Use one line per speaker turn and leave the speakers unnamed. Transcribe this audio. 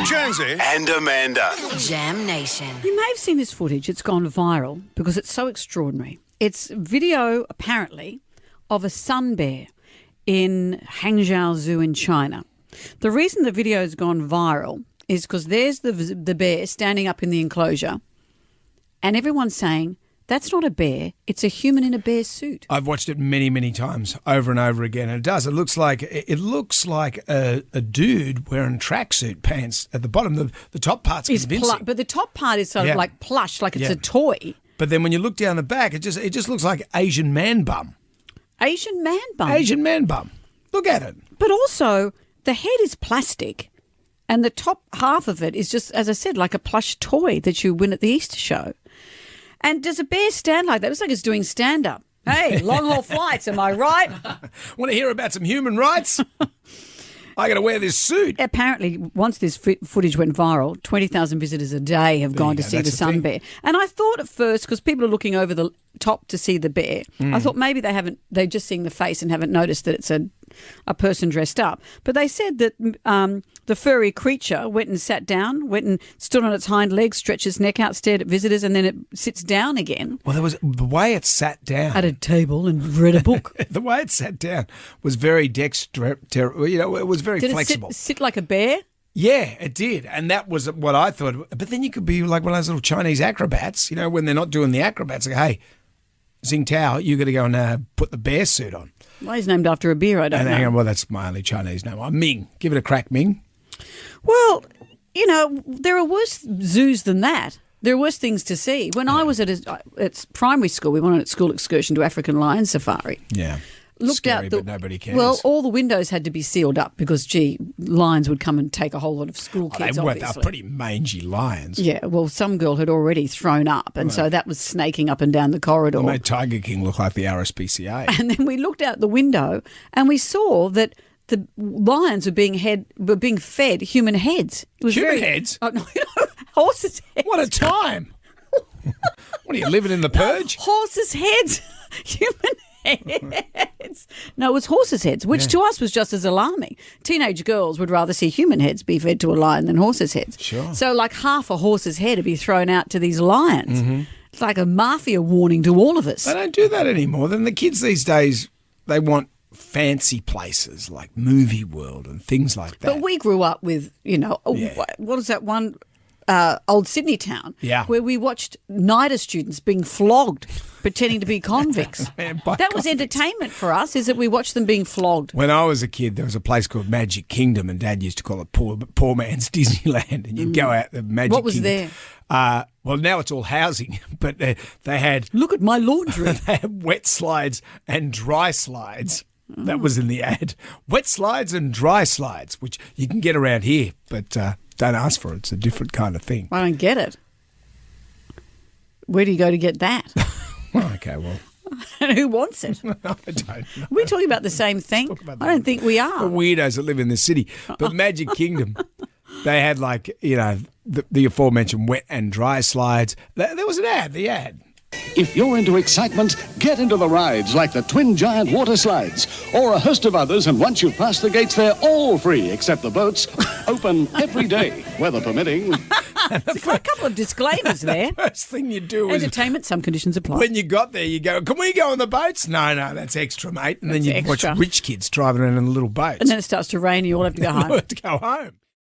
Jonesy and Amanda.
Jam Nation.
You may have seen this footage. It's gone viral because it's so extraordinary. It's video, apparently, of a sun bear in Hangzhou Zoo in China. The reason the video has gone viral is because there's the bear standing up in the enclosure and everyone's saying, that's not a bear, it's a human in a bear suit.
I've watched it many, many times, over and over again, and it does. It looks like a dude wearing tracksuit pants at the bottom. The top part's convincing.
But the top part is sort of like plush, like it's a toy.
But then when you look down the back, it just looks like Asian man bum.
Asian man bum.
Asian man bum. Look at it.
But also, the head is plastic and the top half of it is just, as I said, like a plush toy that you win at the Easter show. And does a bear stand like that? It looks like it's doing stand-up. Hey, long-haul flights, am I right?
Want to hear about some human rights? I got to wear this suit.
Apparently, once this footage went viral, 20,000 visitors a day have gone to see the sun bear. And I thought at first, because people are looking over the top to see the bear, I thought maybe they're just seeing the face and haven't noticed that it's a person dressed up. But they said that the furry creature went and sat down, went and stood on its hind legs, stretched its neck out, stared at visitors, and then it sits down again.
Well, the way it sat down.
At a table and read a book.
The way it sat down was very dexterous. It was very flexible.
Did it sit like a bear?
Yeah, it did. And that was what I thought. But then you could be like one of those little Chinese acrobats, when they're not doing the acrobats. Like, hey, Xing Tao, you got to go and put the bear suit on.
Well, he's named after a beer, I don't know.
Hang on, well, that's my only Chinese name. I'm Ming. Give it a crack, Ming.
Well, there are worse zoos than that. There are worse things to see. When I was at primary school, we went on a school excursion to African lion safari.
Yeah.
Looked
Scary,
out
but nobody cares.
Well, all the windows had to be sealed up because, lions would come and take a whole lot of school kids,
They're
obviously.
pretty mangy lions.
Yeah, well, some girl had already thrown up, and so that was snaking up and down the corridor.
They made Tiger King look like the RSPCA.
And then we looked out the window and we saw that the lions were being fed human heads. It was
Human heads?
Oh, no, horses' heads.
What a time. What are you, living in the purge?
Horses' heads. Human heads. No, it was horses' heads, which to us was just as alarming. Teenage girls would rather see human heads be fed to a lion than horses' heads.
Sure.
So like half a horse's head would be thrown out to these lions. Mm-hmm. It's like a mafia warning to all of us.
They don't do that anymore. Then the kids these days, they want fancy places like Movie World and things like that.
But we grew up with, what is that one, Old Sydney town, where we watched NIDA students being flogged, pretending to be convicts. That was entertainment for us, is that we watched them being flogged.
When I was a kid, there was a place called Magic Kingdom, and Dad used to call it poor man's Disneyland, and you'd go out the Magic Kingdom.
What was there?
Well, now it's all housing, but they had...
Look at my laundry.
They had wet slides and dry slides. That was in the ad. Wet slides and dry slides, which you can get around here, but don't ask for it. It's a different kind of thing.
I don't get it. Where do you go to get that?
Okay, well...
And who wants it?
I don't know.
We're talking about the same thing. I don't think we are.
The weirdos that live in the city. But Magic Kingdom, they had the aforementioned wet and dry slides. There was an ad, the ad.
If you're into excitement, get into the rides like the Twin Giant Water Slides or a host of others, and once you've passed the gates, they're all free except the boats. Open every day, weather permitting.
A couple of disclaimers there.
First thing you do is...
Entertainment, some conditions apply.
When you got there, you go, can we go on the boats? No, that's extra, mate. And then you watch rich kids driving around in a little boat.
And then it starts to rain and you all have to go home.
You have to go home.